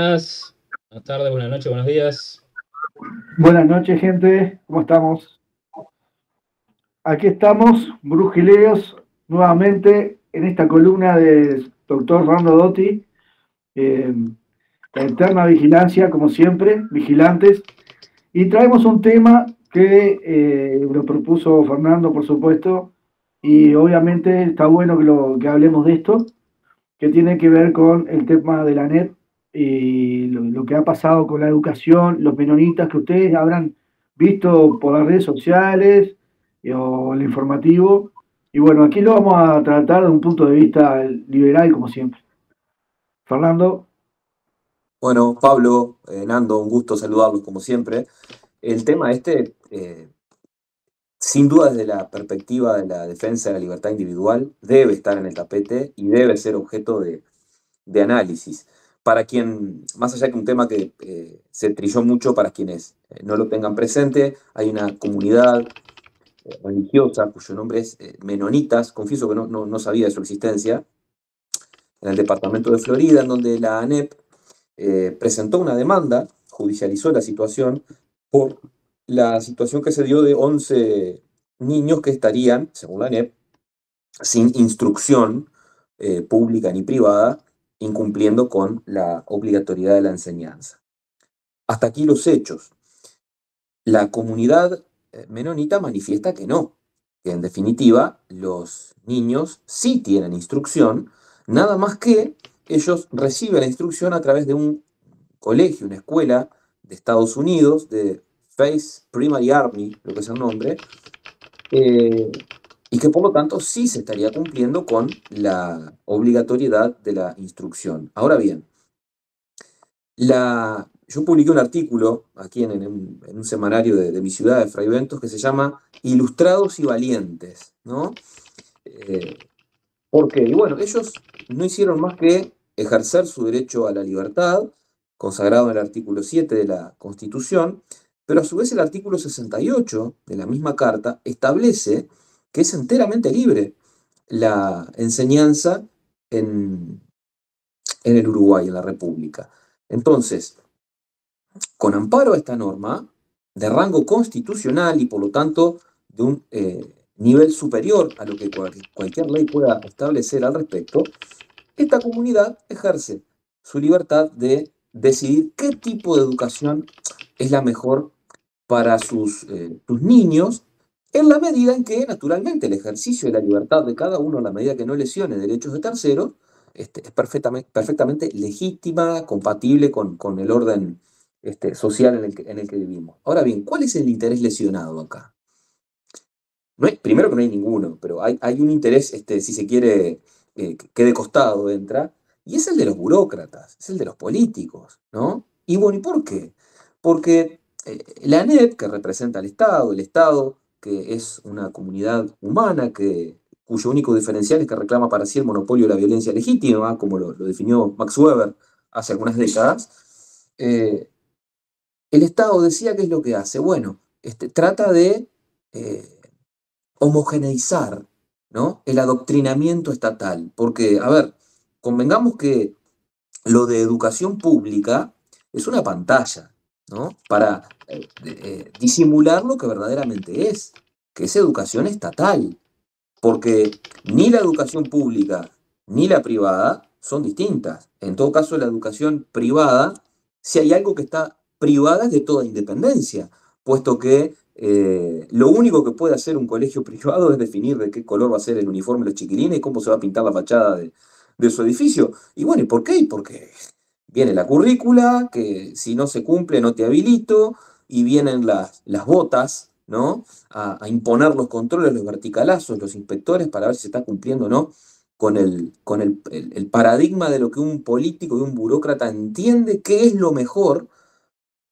Buenas, buenas tardes, buenas noches, buenos días. Buenas noches, gente. ¿Cómo estamos? Aquí estamos, Brujileos, nuevamente en esta columna del doctor Fernando Dotti. eh, la eterna vigilancia, como siempre, vigilantes. Y traemos un tema que lo propuso Fernando, por supuesto, y obviamente está bueno que hablemos de esto, que tiene que ver con el tema de la NEP y lo que ha pasado con la educación, los menonitas que ustedes habrán visto por las redes sociales o el informativo. Y bueno, aquí lo vamos a tratar de un punto de vista liberal, como siempre. Fernando, Bueno, Pablo, Nando, un gusto saludarlos como siempre. El tema sin duda desde la perspectiva de la defensa de la libertad individual, debe estar en el tapete y debe ser objeto de análisis. Para quien, más allá que un tema que se trilló mucho para quienes no lo tengan presente, hay una comunidad religiosa cuyo nombre es Menonitas, confieso que no sabía de su existencia, en el departamento de Florida, en donde la ANEP presentó una demanda, judicializó la situación por la situación que se dio de 11 niños que estarían, según la ANEP, sin instrucción pública ni privada, incumpliendo con la obligatoriedad de la enseñanza. Hasta aquí los hechos. La comunidad menonita manifiesta que no, que en definitiva los niños sí tienen instrucción, nada más que ellos reciben la instrucción a través de un colegio, una escuela de Estados Unidos, de Faith Primary Army, lo que es el nombre, eh, y que por lo tanto sí se estaría cumpliendo con la obligatoriedad de la instrucción. Ahora bien, yo publiqué un artículo aquí en un semanario de mi ciudad, de Fray Bentos, que se llama Ilustrados y Valientes, ¿no? ¿Por qué? Y bueno, ellos no hicieron más que ejercer su derecho a la libertad, consagrado en el artículo 7 de la Constitución, pero a su vez el artículo 68 de la misma carta establece que es enteramente libre la enseñanza en, en el Uruguay, en la República. Entonces, con amparo a esta norma, de rango constitucional y por lo tanto de un nivel superior a lo que cualquier ley pueda establecer al respecto, esta comunidad ejerce su libertad de decidir qué tipo de educación es la mejor para sus niños, en la medida en que, naturalmente, el ejercicio de la libertad de cada uno, en la medida que no lesione derechos de terceros, es perfectamente legítima, compatible con el orden social en el que vivimos. Ahora bien, ¿cuál es el interés lesionado acá? Primero que no hay ninguno, pero hay un interés, si se quiere, que de costado entra, y es el de los burócratas, es el de los políticos, ¿no? Y bueno, ¿y por qué? Porque la ANEP, que representa al Estado, el Estado, que es una comunidad humana, cuyo único diferencial es que reclama para sí el monopolio de la violencia legítima, como lo definió Max Weber hace algunas décadas, el Estado decía qué es lo que hace. Bueno, trata de homogeneizar, ¿no? El adoctrinamiento estatal. Porque, a ver, convengamos que lo de educación pública es una pantalla, ¿no? Para disimular lo que verdaderamente es, que es educación estatal. Porque ni la educación pública ni la privada son distintas. En todo caso, la educación privada, si hay algo que está privada es de toda independencia, puesto que lo único que puede hacer un colegio privado es definir de qué color va a ser el uniforme de los chiquilines y cómo se va a pintar la fachada de su edificio. Y bueno, ¿y por qué? Porque viene la currícula, que si no se cumple no te habilito, y vienen las botas, ¿no? A imponer los controles, los verticalazos, los inspectores para ver si se está cumpliendo o no con el paradigma de lo que un político y un burócrata entiende que es lo mejor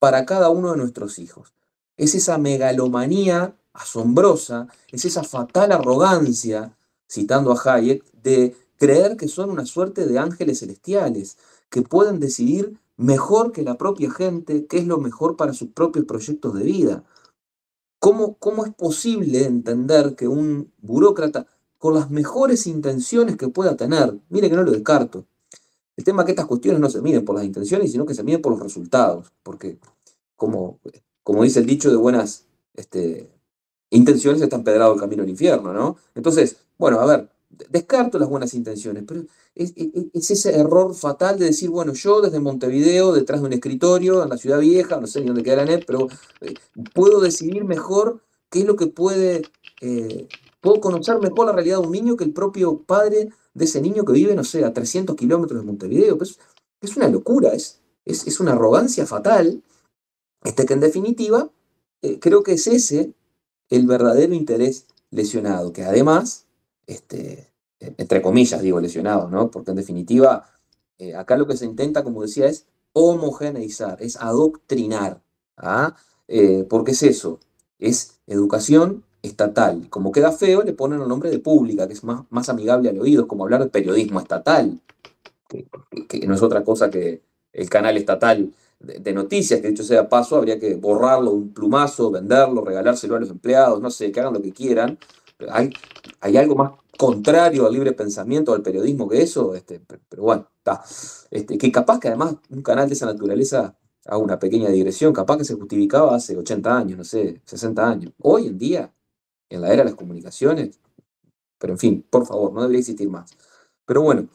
para cada uno de nuestros hijos. Es esa megalomanía asombrosa, es esa fatal arrogancia, citando a Hayek, de creer que son una suerte de ángeles celestiales, que pueden decidir mejor que la propia gente qué es lo mejor para sus propios proyectos de vida. ¿Cómo es posible entender que un burócrata, con las mejores intenciones que pueda tener, mire que no lo descarto, El tema es que estas cuestiones no se miden por las intenciones, sino que se miden por los resultados, porque como dice el dicho, de buenas intenciones está empedrado el camino al infierno, ¿no? Entonces, bueno, a ver, descarto las buenas intenciones, pero es ese error fatal de decir, bueno, yo desde Montevideo, detrás de un escritorio, en la ciudad vieja, no sé ni dónde queda la net, pero puedo decidir mejor qué es lo que puedo conocer mejor la realidad de un niño que el propio padre de ese niño que vive, no sé, a 300 kilómetros de Montevideo. Pues, es una locura, es una arrogancia fatal, que en definitiva creo que es ese el verdadero interés lesionado, que además, entre comillas digo lesionado, ¿no? Porque en definitiva, acá lo que se intenta, como decía, es homogeneizar, es adoctrinar, ¿ah? Porque es eso, es educación estatal. Como queda feo, le ponen el nombre de pública, que es más amigable al oído, es como hablar de periodismo estatal, que no es otra cosa que el canal estatal de noticias, que dicho sea paso, habría que borrarlo de un plumazo, venderlo, regalárselo a los empleados, no sé, que hagan lo que quieran. Hay algo más contrario al libre pensamiento, al periodismo que eso, pero bueno, está. Que capaz que además un canal de esa naturaleza, hago una pequeña digresión, capaz que se justificaba hace 80 años, no sé, 60 años. Hoy en día, en la era de las comunicaciones, pero en fin, por favor, no debería existir más. Pero bueno,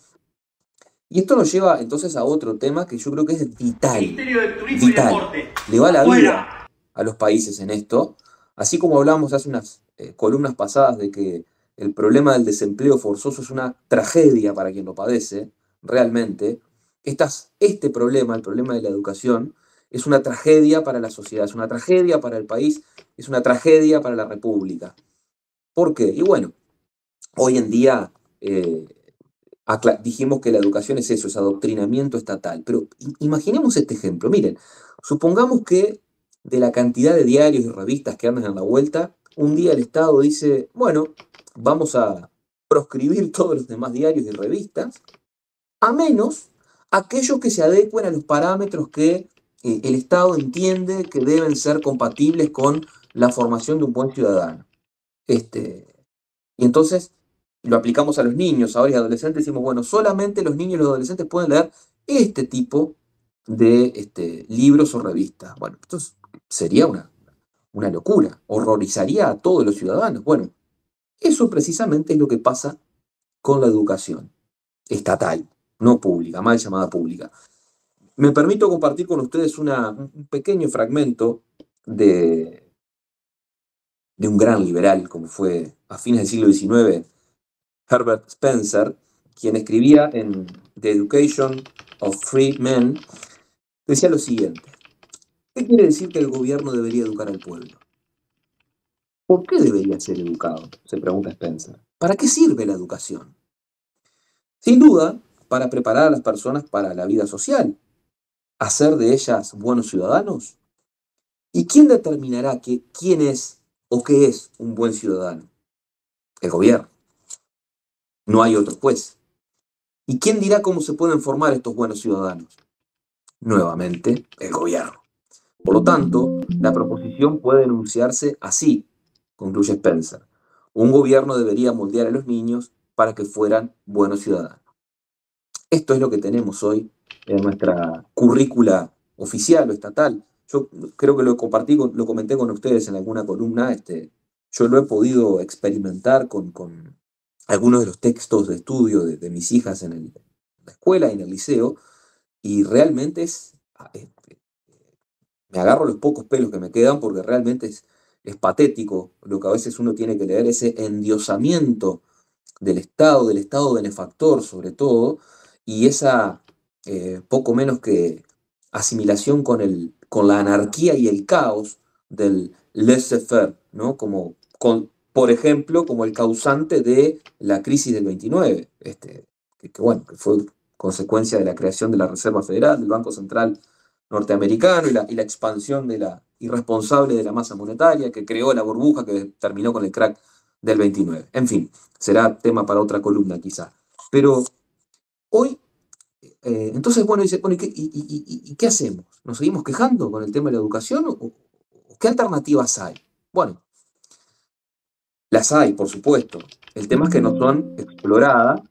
y esto nos lleva entonces a otro tema que yo creo que es vital. Ministerio de Turismo Vital. y Deporte. Le va la Afuera. vida a los países en esto. Así como hablamos hace unas columnas pasadas de que el problema del desempleo forzoso es una tragedia para quien lo padece, realmente, este problema, el problema de la educación, es una tragedia para la sociedad, es una tragedia para el país, es una tragedia para la República. ¿Por qué? Y bueno, hoy en día dijimos que la educación es eso, es adoctrinamiento estatal. Pero imaginemos este ejemplo. Miren, supongamos que de la cantidad de diarios y revistas que andan en la vuelta, un día el Estado dice, bueno, vamos a proscribir todos los demás diarios y revistas, a menos aquellos que se adecuen a los parámetros que el Estado entiende que deben ser compatibles con la formación de un buen ciudadano. Y entonces lo aplicamos a los niños, ahora y adolescentes, decimos, bueno, solamente los niños y los adolescentes pueden leer este tipo de libros o revistas. Bueno, esto sería una locura, horrorizaría a todos los ciudadanos. Bueno, eso precisamente es lo que pasa con la educación estatal, no pública, mal llamada pública. Me permito compartir con ustedes un pequeño fragmento de un gran liberal, como fue a fines del siglo XIX, Herbert Spencer, quien escribía en The Education of Free Men, decía lo siguiente: ¿qué quiere decir que el gobierno debería educar al pueblo? ¿Por qué debería ser educado?, se pregunta Spencer. ¿Para qué sirve la educación? Sin duda, para preparar a las personas para la vida social, hacer de ellas buenos ciudadanos. ¿Y quién determinará quién es o qué es un buen ciudadano? El gobierno. No hay otro juez. ¿Y quién dirá cómo se pueden formar estos buenos ciudadanos? Nuevamente, el gobierno. Por lo tanto, la proposición puede enunciarse así, concluye Spencer. Un gobierno debería moldear a los niños para que fueran buenos ciudadanos. Esto es lo que tenemos hoy en nuestra currícula oficial o estatal. Yo creo que lo comenté con ustedes en alguna columna. Yo lo he podido experimentar con algunos de los textos de estudio de mis hijas en la escuela y en el liceo, y realmente me agarro los pocos pelos que me quedan, porque realmente es patético lo que a veces uno tiene que leer, ese endiosamiento del Estado benefactor sobre todo, y esa poco menos que asimilación con la anarquía y el caos del laissez-faire, ¿no? Por ejemplo, como el causante de la crisis del 29, bueno, que fue consecuencia de la creación de la Reserva Federal, del Banco Central norteamericano, y la expansión irresponsable de la masa monetaria, que creó la burbuja que terminó con el crack del 29. En fin, será tema para otra columna quizá. Pero hoy, entonces, bueno, dice, bueno, ¿y qué hacemos? ¿Nos seguimos quejando con el tema de la educación? ¿O qué alternativas hay? Bueno, las hay, por supuesto. El tema es que no son exploradas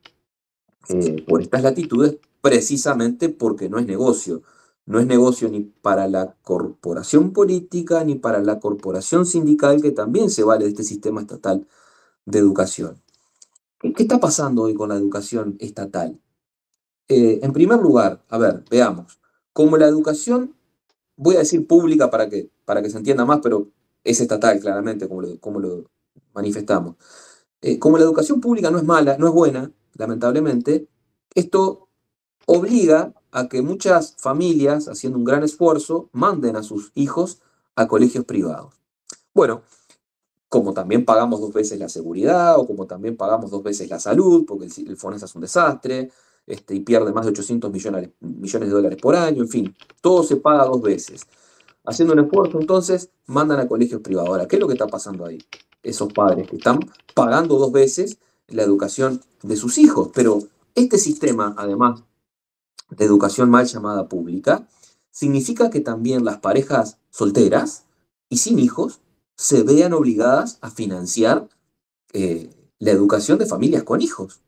por estas latitudes precisamente porque no es negocio. No es negocio ni para la corporación política ni para la corporación sindical que también se vale de este sistema estatal de educación. ¿Qué está pasando hoy con la educación estatal? En primer lugar, a ver, veamos, como la educación, voy a decir pública para que se entienda más, pero es estatal claramente, como lo manifestamos. Como la educación pública no es mala, no es buena, lamentablemente, esto obliga a que muchas familias, haciendo un gran esfuerzo, manden a sus hijos a colegios privados. Bueno, como también pagamos dos veces la seguridad, o como también pagamos dos veces la salud, porque el FONASA es un desastre, y pierde más de 800 millones de dólares por año, en fin, todo se paga dos veces. Haciendo un esfuerzo, entonces, mandan a colegios privados. Ahora, ¿qué es lo que está pasando ahí? Esos padres que están pagando dos veces la educación de sus hijos. Pero este sistema, además de educación mal llamada pública, significa que también las parejas solteras y sin hijos se vean obligadas a financiar la educación de familias con hijos.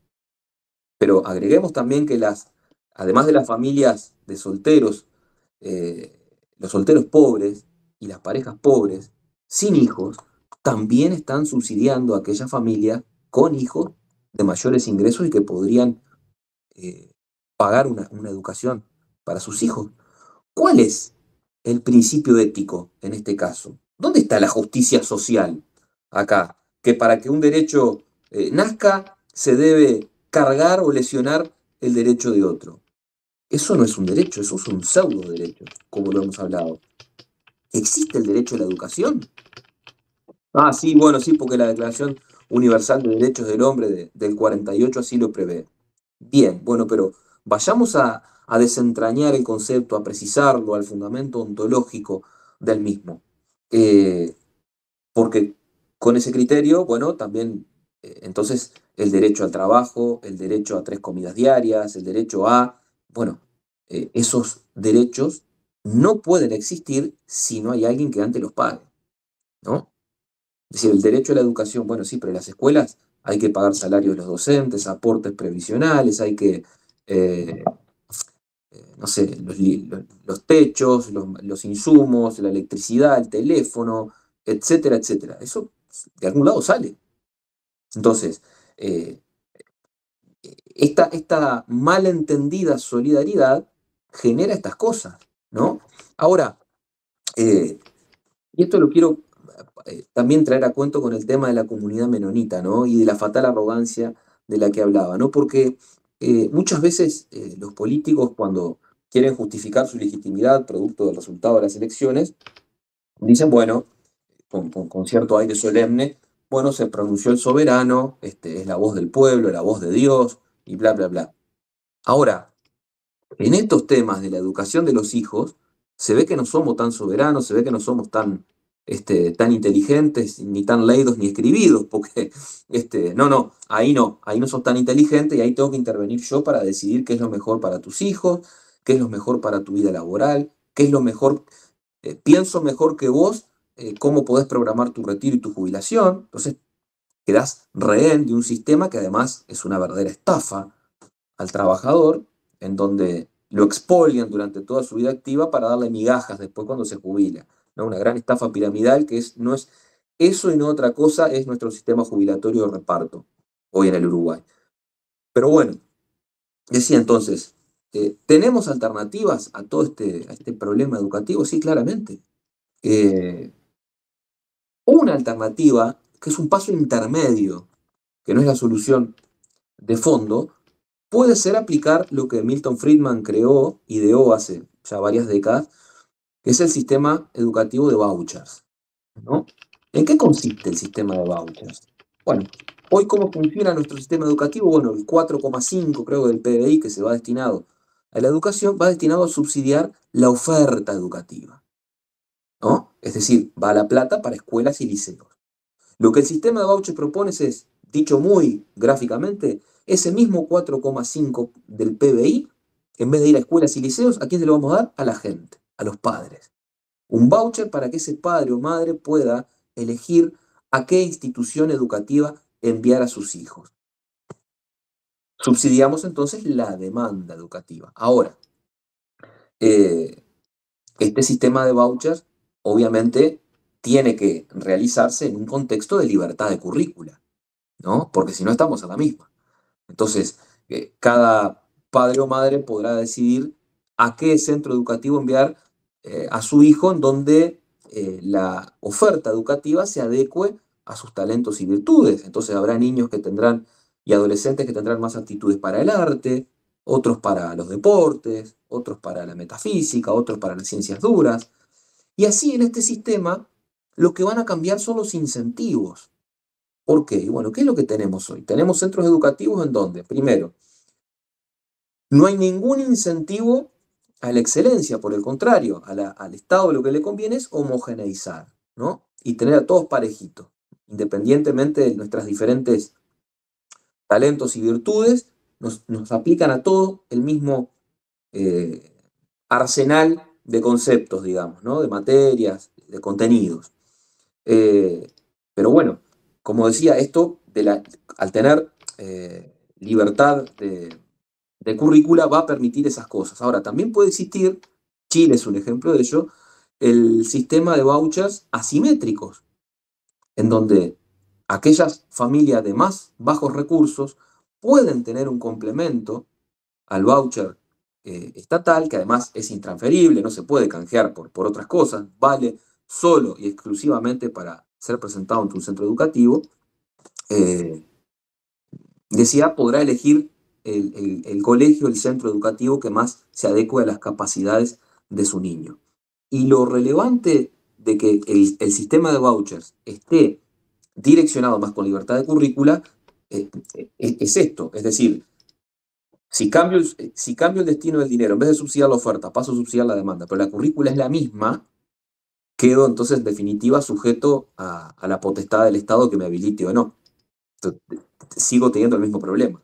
Pero agreguemos también que además de las familias de solteros, eh, los solteros pobres y las parejas pobres sin hijos también están subsidiando a aquellas familias con hijos de mayores ingresos y que podrían eh, pagar una educación para sus hijos. ¿Cuál es el principio ético en este caso? ¿Dónde está la justicia social acá? Que para que un derecho nazca se debe cargar o lesionar el derecho de otro. Eso no es un derecho, eso es un pseudo derecho, como lo hemos hablado. ¿Existe el derecho a la educación? Ah, sí, bueno, sí, porque la Declaración Universal de Derechos del Hombre del 48 así lo prevé. Bien, bueno, pero vayamos a desentrañar el concepto, a precisarlo, al fundamento ontológico del mismo. Eh, Porque con ese criterio, bueno, también, entonces, el derecho al trabajo, el derecho a 3 comidas diarias, el derecho a, bueno, esos derechos no pueden existir si no hay alguien que antes los pague, ¿no? Es decir, el derecho a la educación, bueno, sí, pero en las escuelas hay que pagar salarios de los docentes, aportes previsionales, hay que, eh, no sé, los techos, los insumos, la electricidad, el teléfono, etcétera, etcétera. Eso de algún lado sale. Entonces, eh, esta malentendida solidaridad genera estas cosas, ¿no? Ahora, eh, y esto lo quiero también traer a cuento con el tema de la comunidad menonita, ¿no? Y de la fatal arrogancia de la que hablaba, ¿no? Porque muchas veces los políticos, cuando quieren justificar su legitimidad producto del resultado de las elecciones, dicen, bueno, con cierto aire solemne, bueno, se pronunció el soberano, es la voz del pueblo, la voz de Dios, y bla, bla, bla. Ahora, en estos temas de la educación de los hijos, se ve que no somos tan soberanos, se ve que no somos tan inteligentes, ni tan leídos ni escribidos, porque ahí no sos tan inteligente y ahí tengo que intervenir yo para decidir qué es lo mejor para tus hijos, qué es lo mejor para tu vida laboral, qué es lo mejor, pienso mejor que vos, cómo podés programar tu retiro y tu jubilación. Entonces, quedás rehén de un sistema que además es una verdadera estafa al trabajador, en donde lo expolian durante toda su vida activa para darle migajas después cuando se jubila, ¿no? Una gran estafa piramidal que no es eso y no otra cosa, es nuestro sistema jubilatorio de reparto hoy en el Uruguay. Pero bueno, decía entonces, ¿tenemos alternativas a todo a este problema educativo? Sí, claramente. Eh, una alternativa, que es un paso intermedio, que no es la solución de fondo, puede ser aplicar lo que Milton Friedman creó, ideó hace ya varias décadas, que es el sistema educativo de vouchers, ¿no? ¿En qué consiste el sistema de vouchers? Bueno, hoy cómo funciona nuestro sistema educativo, bueno, el 4,5 creo del PBI que se va destinado a la educación, va destinado a subsidiar la oferta educativa, ¿no? Es decir, va la plata para escuelas y liceos. Lo que el sistema de voucher propone es, dicho muy gráficamente, ese mismo 4,5 del PBI, en vez de ir a escuelas y liceos, ¿a quién se lo vamos a dar? A la gente, a los padres. Un voucher para que ese padre o madre pueda elegir a qué institución educativa enviar a sus hijos. subsidiamos entonces la demanda educativa. Ahora, este sistema de vouchers obviamente tiene que realizarse en un contexto de libertad de currícula, ¿no? Porque si no estamos a la misma. Entonces, cada padre o madre podrá decidir a qué centro educativo enviar a su hijo en donde la oferta educativa se adecue a sus talentos y virtudes. Entonces habrá niños que tendrán y adolescentes que tendrán más aptitudes para el arte, otros para los deportes, otros para la metafísica, otros para las ciencias duras. Y así en este sistema lo que van a cambiar son los incentivos. ¿Por qué? Y bueno, ¿qué es lo que tenemos hoy? Tenemos centros educativos en donde, primero, no hay ningún incentivo a la excelencia, por el contrario, al Estado lo que le conviene es homogeneizar, ¿no? Y tener a todos parejitos, independientemente de nuestras diferentes talentos y virtudes, nos aplican a todos el mismo eh, arsenal de conceptos, digamos, ¿no? De materias, de contenidos. Eh, pero bueno, como decía, esto al tener libertad de currícula va a permitir esas cosas. Ahora, también puede existir, Chile es un ejemplo de ello, el sistema de vouchers asimétricos, en donde aquellas familias de más bajos recursos pueden tener un complemento al voucher estatal, que además es intransferible, no se puede canjear por otras cosas, vale solo y exclusivamente para ser presentado ante un centro educativo. Decía, podrá elegir el colegio, el centro educativo que más se adecue a las capacidades de su niño. Y lo relevante de que el sistema de vouchers esté direccionado más con libertad de currícula es esto, es decir, si cambio el destino del dinero, en vez de subsidiar la oferta, paso a subsidiar la demanda, pero la currícula es la misma, quedo entonces en definitiva sujeto a la potestad del Estado que me habilite o no. Entonces, sigo teniendo el mismo problema.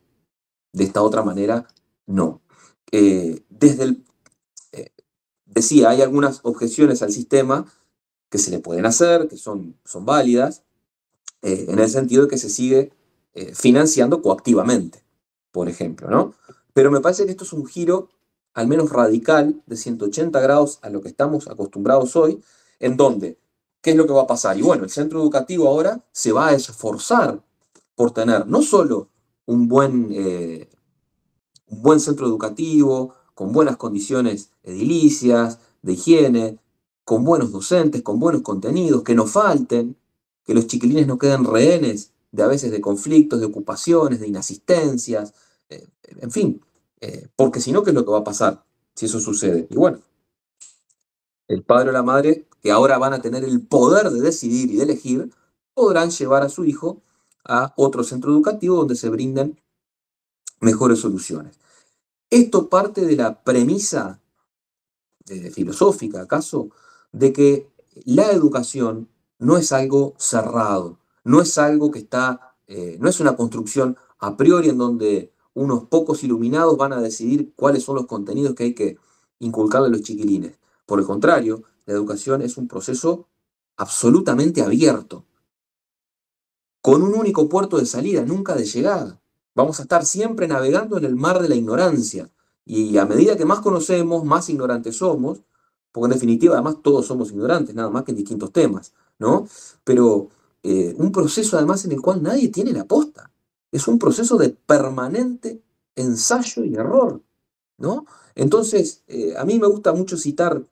De esta otra manera, no. Decía, hay algunas objeciones al sistema que se le pueden hacer, que son válidas, en el sentido de que se sigue financiando coactivamente, por ejemplo, ¿no? Pero me parece que esto es un giro, al menos radical, de 180 grados a lo que estamos acostumbrados hoy, en donde, ¿qué es lo que va a pasar? Y bueno, el centro educativo ahora se va a esforzar por tener no solo un buen centro educativo, con buenas condiciones edilicias, de higiene, con buenos docentes, con buenos contenidos, que no falten, que los chiquilines no queden rehenes de a veces de conflictos, de ocupaciones, de inasistencias, en fin, porque si no, ¿qué es lo que va a pasar si eso sucede? Y bueno, el padre o la madre, que ahora van a tener el poder de decidir y de elegir, podrán llevar a su hijo a otro centro educativo donde se brinden mejores soluciones. Esto parte de la premisa filosófica, ¿acaso? De que la educación no es algo cerrado, no es algo que no es una construcción a priori en donde unos pocos iluminados van a decidir cuáles son los contenidos que hay que inculcarle a los chiquilines. Por el contrario, la educación es un proceso absolutamente abierto, con un único puerto de salida, nunca de llegada. Vamos a estar siempre navegando en el mar de la ignorancia. Y a medida que más conocemos, más ignorantes somos, porque en definitiva además todos somos ignorantes, nada más que en distintos temas, ¿no? Pero un proceso además en el cual nadie tiene la posta. Es un proceso de permanente ensayo y error, ¿no? Entonces, a mí me gusta mucho citar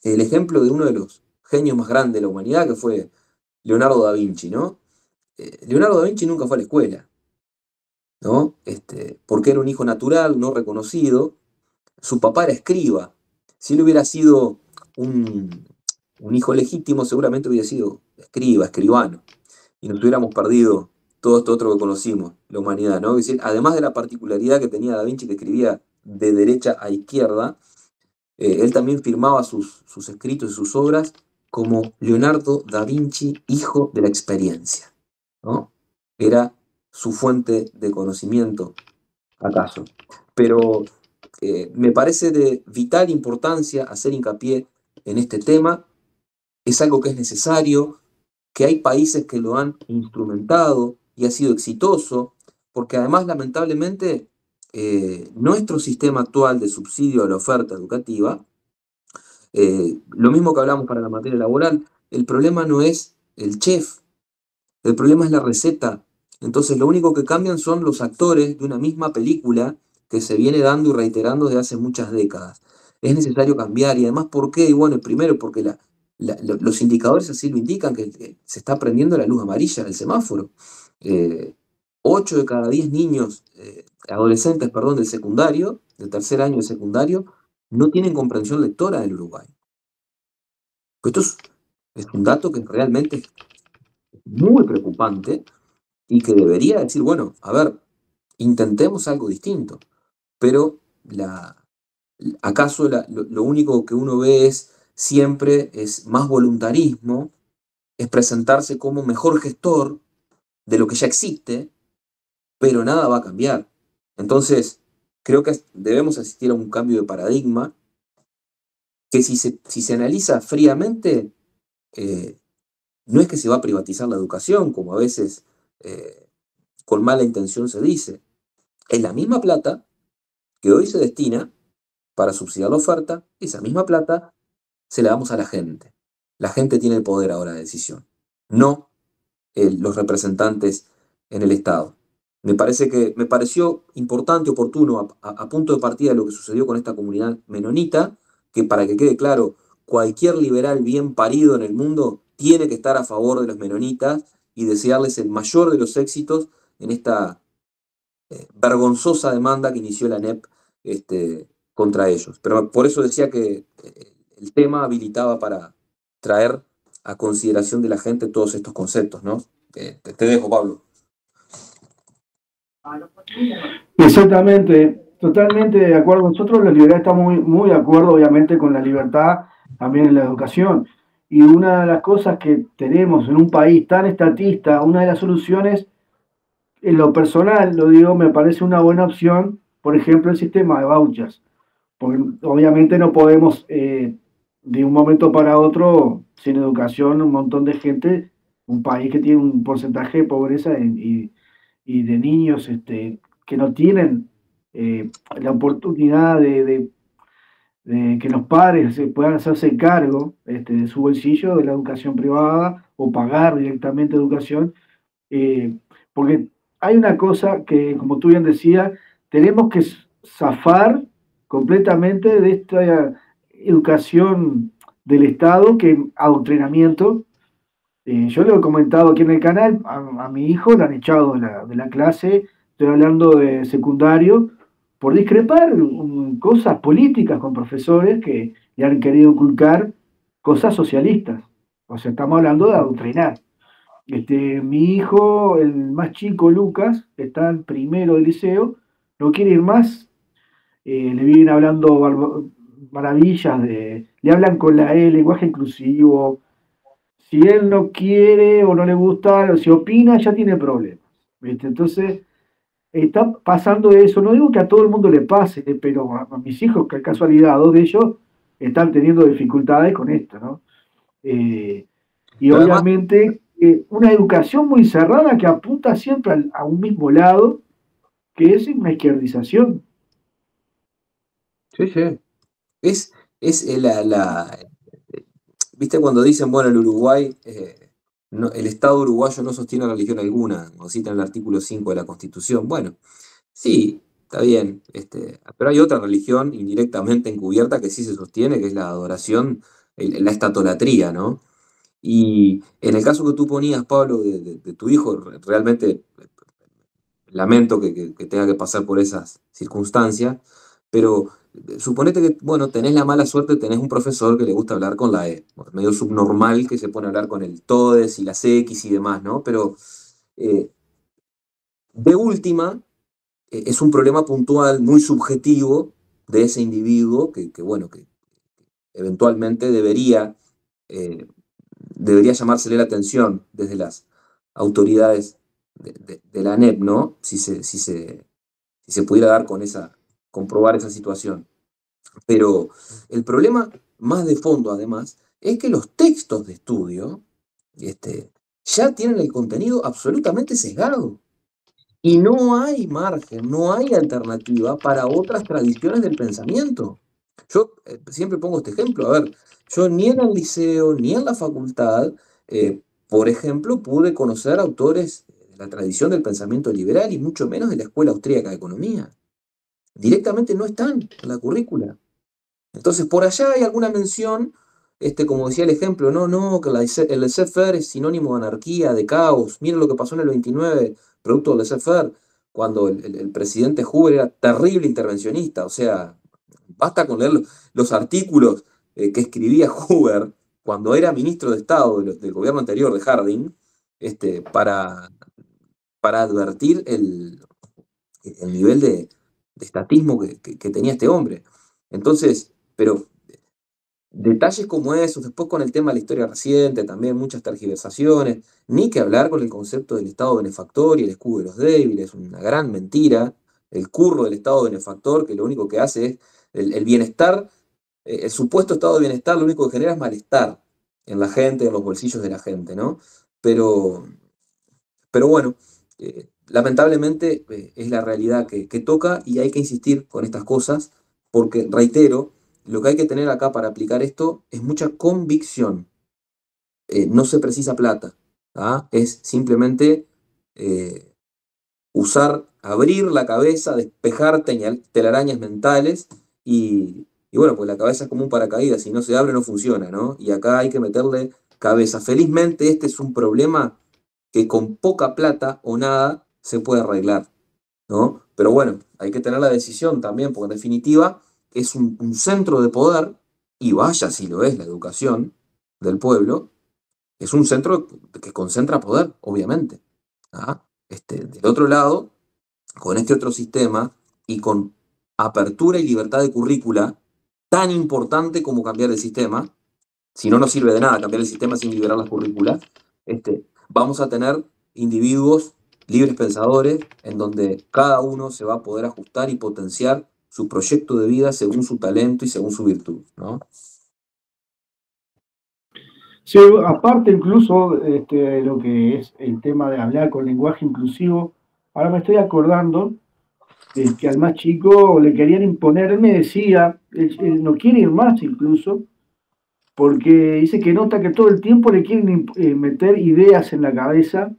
el ejemplo de uno de los genios más grandes de la humanidad, que fue Leonardo da Vinci, ¿no? Leonardo da Vinci nunca fue a la escuela, ¿no? Porque era un hijo natural, no reconocido. Su papá era escriba. Si él hubiera sido un hijo legítimo, seguramente hubiera sido escriba, escribano. Y nos hubiéramos perdido todo esto otro que conocimos, la humanidad, ¿no? Es decir, además de la particularidad que tenía Da Vinci, que escribía de derecha a izquierda, él también firmaba sus escritos y sus obras como Leonardo da Vinci, hijo de la experiencia, ¿no? Era su fuente de conocimiento, acaso. Pero me parece de vital importancia hacer hincapié en este tema. Es algo que es necesario, que hay países que lo han instrumentado y ha sido exitoso. porque además, lamentablemente, nuestro sistema actual de subsidio a la oferta educativa, lo mismo que hablamos para la materia laboral, el problema no es el chef, el problema es la receta. Entonces, lo único que cambian son los actores de una misma película que se viene dando y reiterando desde hace muchas décadas. Es necesario cambiar. Y además, ¿por qué? Y bueno, primero porque los indicadores así lo indican, que se está prendiendo la luz amarilla del semáforo. 8 de cada 10 niños, adolescentes, perdón, del secundario, del tercer año de secundario, no tienen comprensión lectora del Uruguay. Esto es un dato que realmente es muy preocupante y que debería decir, bueno, a ver, intentemos algo distinto. Pero ¿acaso lo único que uno ve siempre es más voluntarismo, es presentarse como mejor gestor de lo que ya existe, pero nada va a cambiar? Entonces, creo que debemos asistir a un cambio de paradigma que si se analiza fríamente, no es que se va a privatizar la educación, como a veces con mala intención se dice. Es la misma plata que hoy se destina para subsidiar la oferta, esa misma plata se la damos a la gente. La gente tiene el poder ahora de decisión, no los representantes en el Estado. Me pareció importante, oportuno, a punto de partida de lo que sucedió con esta comunidad menonita, que para que quede claro, cualquier liberal bien parido en el mundo tiene que estar a favor de los menonitas y desearles el mayor de los éxitos en esta vergonzosa demanda que inició la ANEP contra ellos. Pero por eso decía que el tema habilitaba para traer a consideración de la gente todos estos conceptos, ¿no? Te dejo, Pablo. Exactamente, totalmente de acuerdo. Nosotros los liberales estamos muy, muy de acuerdo, obviamente, con la libertad también en la educación. Y una de las cosas que tenemos en un país tan estatista, una de las soluciones, en lo personal, lo digo, me parece una buena opción, por ejemplo, el sistema de vouchers. Porque obviamente no podemos, de un momento para otro, sin educación, un montón de gente, un país que tiene un porcentaje de pobreza y de niños que no tienen la oportunidad de que los padres se puedan hacerse cargo de su bolsillo de la educación privada o pagar directamente educación, porque hay una cosa que, como tú bien decías, tenemos que zafar completamente de esta educación del Estado, que adoctrinamiento. Yo lo he comentado aquí en el canal, a mi hijo le han echado de la clase, estoy hablando de secundario, por discrepar cosas políticas con profesores que le han querido inculcar cosas socialistas. O sea, estamos hablando de adoctrinar. Mi hijo, el más chico, Lucas, está en primero de liceo, no quiere ir más, le vienen hablando maravillas, le hablan con la E, lenguaje inclusivo. Si él no quiere o no le gusta, o si opina, ya tiene problemas. ¿Viste? Entonces, está pasando eso. No digo que a todo el mundo le pase, pero a mis hijos, que casualidad, dos de ellos están teniendo dificultades con esto, ¿no? Y Pero además, obviamente una educación muy cerrada que apunta siempre a un mismo lado, que es una izquierdización. sí, sí. Es ¿viste cuando dicen, bueno, el Uruguay, el Estado uruguayo no sostiene religión alguna, o citan el artículo 5 de la Constitución? Bueno, sí, está bien, pero hay otra religión indirectamente encubierta que sí se sostiene, que es la adoración, la estatolatría, ¿no? Y en el caso que tú ponías, Pablo, de tu hijo, realmente lamento que tenga que pasar por esas circunstancias, pero suponete que, bueno, tenés la mala suerte, tenés un profesor que le gusta hablar con la E, bueno, medio subnormal que se pone a hablar con el todes y las X y demás, ¿no? Pero eh, de última, es un problema puntual, muy subjetivo de ese individuo bueno, que eventualmente debería llamársele la atención desde las autoridades de la ANEP, ¿no? Si se pudiera dar comprobar esa situación. Pero el problema más de fondo, además, es que los textos de estudio ya tienen el contenido absolutamente sesgado. Y no hay margen, no hay alternativa para otras tradiciones del pensamiento. Yo siempre pongo este ejemplo, a ver, yo ni en el liceo ni en la facultad, por ejemplo, pude conocer autores de la tradición del pensamiento liberal y mucho menos de la Escuela Austríaca de Economía. Directamente no están en la currícula. Entonces, por allá hay alguna mención, como decía el ejemplo, no, que el laissez-faire es sinónimo de anarquía, de caos. Miren lo que pasó en el 29, producto del laissez-faire, cuando el presidente Hoover era terrible intervencionista. O sea, basta con leer los artículos que escribía Hoover cuando era ministro de Estado del gobierno anterior de Harding, para advertir el nivel de estatismo que tenía este hombre. Entonces, pero detalles como esos, después con el tema de la historia reciente, también muchas tergiversaciones, ni que hablar con el concepto del Estado benefactor y el escudo de los débiles, una gran mentira, el curro del Estado benefactor, que lo único que hace es el bienestar, el supuesto estado de bienestar, lo único que genera es malestar en la gente, en los bolsillos de la gente, ¿no? Pero, pero bueno, lamentablemente es la realidad que toca y hay que insistir con estas cosas, porque, reitero, lo que hay que tener acá para aplicar esto es mucha convicción. No se precisa plata, ¿ah? Es simplemente eh, abrir la cabeza, despejar telarañas mentales y bueno, pues la cabeza es como un paracaídas, si no se abre no funciona, ¿no? Y acá hay que meterle cabeza. Felizmente este es un problema que con poca plata o nada se puede arreglar, ¿no? Pero bueno, hay que tener la decisión también, porque en definitiva es un centro de poder, y vaya si lo es la educación del pueblo, es un centro que concentra poder, obviamente. ¿Ah? Del otro lado, con este otro sistema y con apertura y libertad de currícula, tan importante como cambiar el sistema, si no nos sirve de nada cambiar el sistema sin liberar las currículas, vamos a tener individuos libres pensadores en donde cada uno se va a poder ajustar y potenciar su proyecto de vida según su talento y según su virtud, ¿no? Sí, aparte incluso lo que es el tema de hablar con lenguaje inclusivo, ahora me estoy acordando de que al más chico le querían imponer, él me decía, él no quiere ir más incluso, porque dice que nota que todo el tiempo le quieren meter ideas en la cabeza,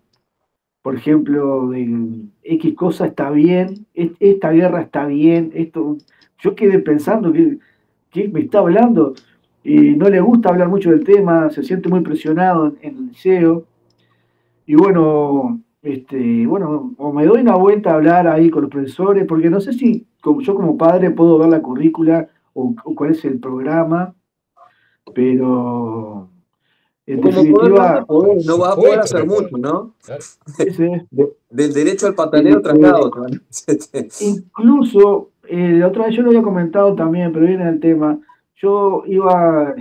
por ejemplo, de X cosa está bien, esta guerra está bien, esto, yo quedé pensando que me está hablando, y no le gusta hablar mucho del tema, se siente muy presionado en el liceo, y bueno, bueno, o me doy una vuelta a hablar ahí con los profesores, porque no sé si yo como padre puedo ver la currícula o cuál es el programa, pero en Como poder definitiva, no vas a poder hacer mucho, ¿no? Claro. Del derecho al pataleo traslado. incluso, la otra vez yo lo había comentado también, pero viene el tema, yo iba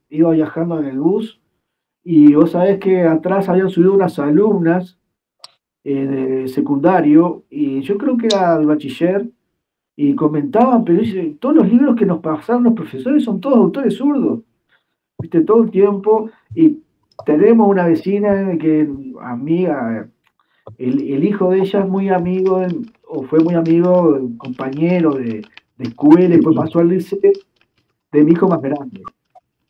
viajando en el bus y vos sabés que atrás habían subido unas alumnas de secundario y yo creo que era de bachiller y comentaban, pero dice, todos los libros que nos pasaron los profesores son todos autores zurdos, viste, todo el tiempo y tenemos una vecina que amiga, el hijo de ella es muy amigo, o fue muy amigo, compañero de escuela, y después pasó al liceo de mi hijo más grande.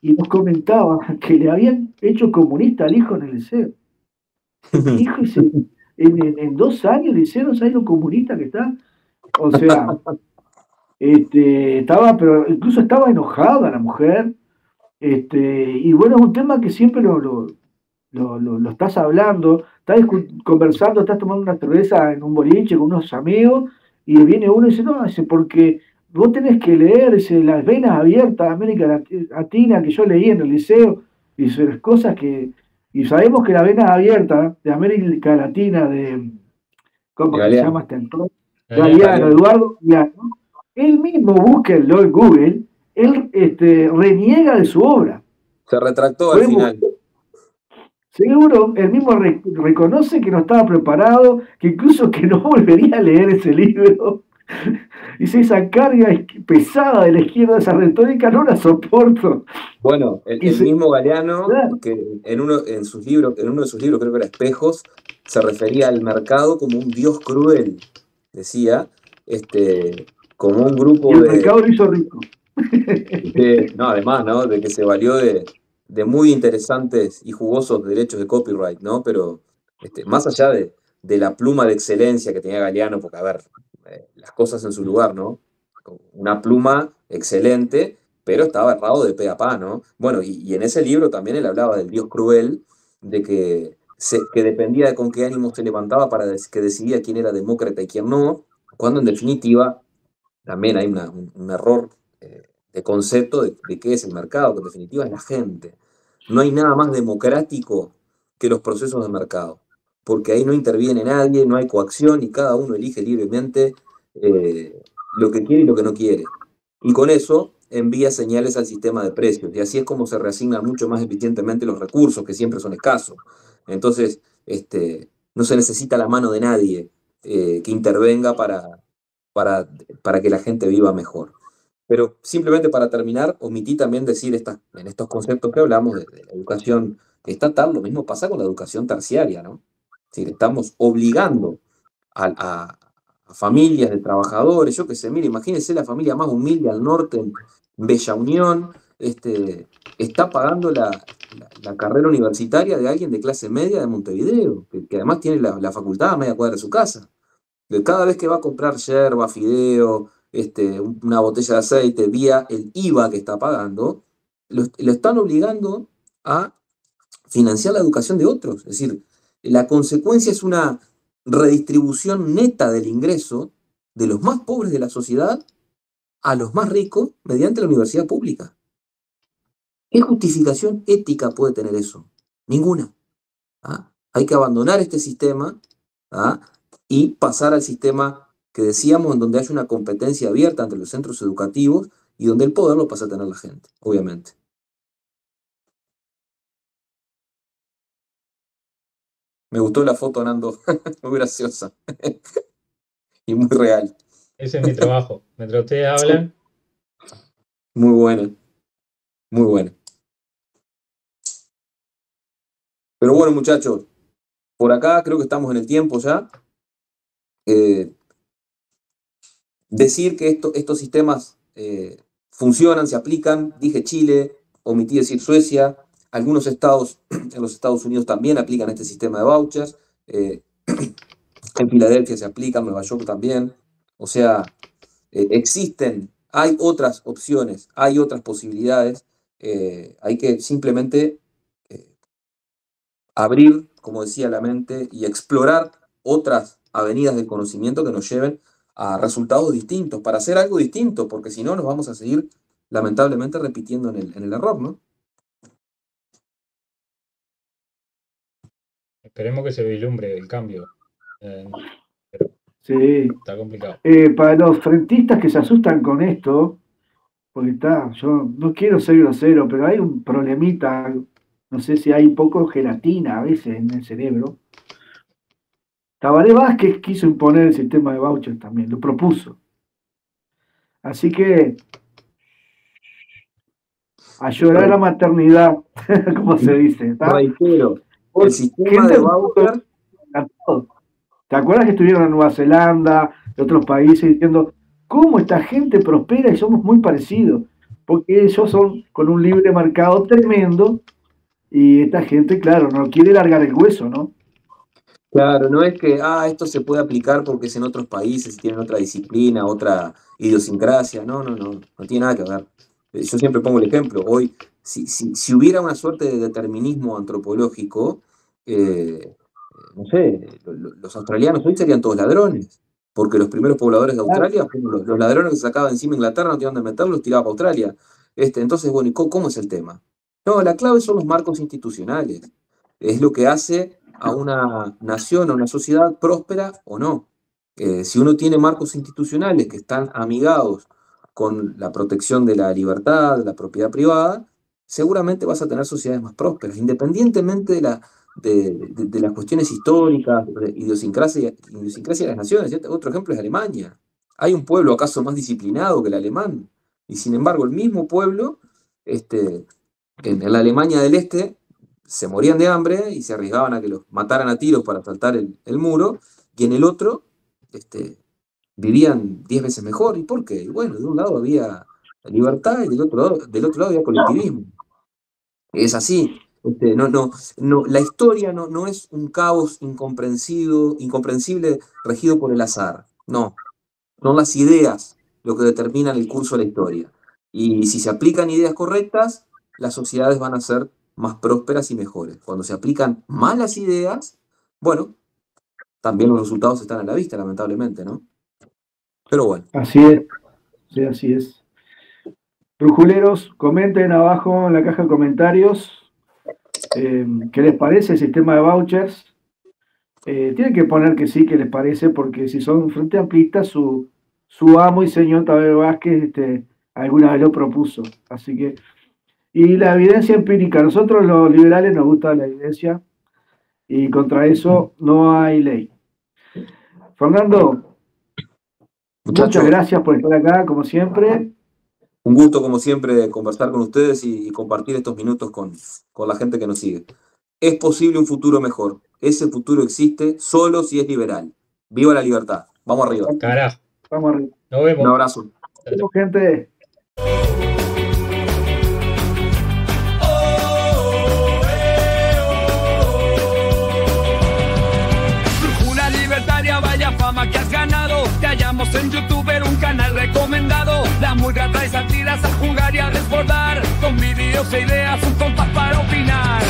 Y nos comentaba que le habían hecho comunista al hijo en el liceo. Mi hijo dice, en 2 años le hicieron, ¿sabes lo comunista que está? O sea, estaba, pero incluso estaba enojada la mujer. Y bueno, es un tema que siempre lo estás hablando, estás conversando, estás tomando una cerveza en un boliche con unos amigos, y viene uno y dice, no, dice, porque vos tenés que leer, dice, Las Venas Abiertas de América Latina, que yo leí en el liceo, y dice, las cosas y sabemos que Las Venas Abiertas de América Latina, ¿cómo que se llama este autor? Galeano, Eduardo Galeano, él mismo búsquenlo en Google, él reniega de su obra. Se retractó al final. Seguro, él mismo reconoce que no estaba preparado, que incluso que no volvería a leer ese libro. Dice, esa carga pesada de la izquierda, esa retórica, no la soporto. Bueno, el mismo Galeano, que en uno de sus libros, creo que era Espejos, se refería al mercado como un dios cruel, decía, como un Y grupo el mercado lo hizo rico. no, además, ¿no? De que se valió de muy interesantes y jugosos derechos de copyright, ¿no? Pero más allá de la pluma de excelencia que tenía Galeano, porque, a ver, las cosas en su lugar, ¿no? Una pluma excelente, pero estaba errado de pe a pa, ¿no? Bueno, y en ese libro también él hablaba del dios cruel, de que dependía de con qué ánimo se levantaba para que decidía quién era demócrata y quién no, cuando en definitiva también hay un error de concepto de qué es el mercado, que en definitiva es la gente. No hay nada más democrático que los procesos de mercado, porque ahí no interviene nadie, no hay coacción y cada uno elige libremente lo que quiere y lo que no quiere. Y con eso envía señales al sistema de precios, y así es como se reasignan mucho más eficientemente los recursos, que siempre son escasos. Entonces, no se necesita la mano de nadie que intervenga para, para que la gente viva mejor. Pero simplemente para terminar, omití también decir en estos conceptos que hablamos de la educación estatal, lo mismo pasa con la educación terciaria, ¿no? Es decir, estamos obligando a familias de trabajadores, yo qué sé, mire, imagínense la familia más humilde al norte, en Bella Unión, está pagando la carrera universitaria de alguien de clase media de Montevideo, que además tiene la facultad a media cuadra de su casa. Cada vez que va a comprar yerba, fideo, una botella de aceite vía el IVA que está pagando, lo están obligando a financiar la educación de otros. Es decir, la consecuencia es una redistribución neta del ingreso de los más pobres de la sociedad a los más ricos mediante la universidad pública. ¿Qué justificación ética puede tener eso? Ninguna. ¿Ah? Hay que abandonar este sistema, ¿ah? Y pasar al sistema que decíamos, en donde hay una competencia abierta entre los centros educativos y donde el poder lo pasa a tener la gente, obviamente. Me gustó la foto, Nando, muy graciosa y muy real. Ese es mi trabajo. Mientras ustedes hablan, Muy buena, muy buena. Pero bueno, muchachos, por acá creo que estamos en el tiempo ya. Decir que estos sistemas funcionan, se aplican, dije Chile, omití decir Suecia, algunos estados en los Estados Unidos también aplican este sistema de vouchers, en Filadelfia se aplica, en Nueva York también, o sea, existen, hay otras opciones, hay otras posibilidades, hay que simplemente abrir, como decía, la mente y explorar otras avenidas del conocimiento que nos lleven a resultados distintos, para hacer algo distinto, porque si no nos vamos a seguir lamentablemente repitiendo en el error, ¿no? esperemos que se vislumbre el cambio. Pero Sí. está complicado. Para los frentistas que se asustan con esto, porque yo no quiero ser grosero, pero hay un problemita, no sé si hay un poco de gelatina a veces en el cerebro. Tabaré Vázquez quiso imponer el sistema de vouchers también, lo propuso. Así que a llorar la maternidad, como se dice, ¿está? Reitero, el sistema Gente de del mundo voucher, encantado. ¿Te acuerdas que estuvieron en Nueva Zelanda, de otros países, diciendo cómo esta gente prospera y somos muy parecidos? Porque ellos son con un libre mercado tremendo y esta gente, claro, no quiere largar el hueso, ¿no? claro, no es que esto se puede aplicar porque es en otros países y tienen otra disciplina, otra idiosincrasia. No tiene nada que ver. Yo siempre pongo el ejemplo. Hoy, si hubiera una suerte de determinismo antropológico, no sé, los australianos hoy serían todos ladrones, porque los primeros pobladores de Australia fueron los ladrones que se sacaban encima Inglaterra, no tenían dónde meterlos, los tiraba para Australia. Entonces, bueno, ¿y cómo es el tema? No, la clave son los marcos institucionales. Es lo que hace a una nación, a una sociedad próspera o no. Si uno tiene marcos institucionales que están amigados con la protección de la libertad, de la propiedad privada, seguramente vas a tener sociedades más prósperas, independientemente de las cuestiones históricas, de idiosincrasia de las naciones. Otro ejemplo es Alemania. ¿Hay un pueblo acaso más disciplinado que el alemán? Y sin embargo, el mismo pueblo, en la Alemania del Este, se morían de hambre y se arriesgaban a que los mataran a tiros para saltar el muro, y en el otro vivían 10 veces mejor. ¿Y por qué? Y bueno, de un lado había libertad y del otro lado había colectivismo. Es así. La historia no es un caos incomprensible regido por el azar. No, son las ideas lo que determinan el curso de la historia. Y si se aplican ideas correctas, las sociedades van a ser más prósperas y mejores. Cuando se aplican malas ideas, bueno, también los resultados están a la vista, lamentablemente, ¿no? Pero bueno. Así es, sí, así es. Brujuleros, comenten abajo en la caja de comentarios qué les parece el sistema de vouchers. Tienen que poner que sí, que les parece, porque si son frente amplistas, su amo y señor Taber Vázquez alguna vez lo propuso. Así que, y la evidencia empírica, nosotros los liberales nos gusta la evidencia y contra eso no hay ley. Fernando, muchas gracias por estar acá, como siempre. Un gusto, como siempre, conversar con ustedes y compartir estos minutos con la gente que nos sigue. Es posible un futuro mejor. Ese futuro existe solo si es liberal. ¡Viva la libertad! Vamos arriba. Carajo. Vamos arriba. Nos vemos. Un abrazo. Nos vemos, gente. Brújula libertaria, vaya fama que has ganado. Te hallamos en YouTube, un canal recomendado. La mulga trae satiras a jugar y a desbordar. Con vídeos e ideas, un compás para opinar.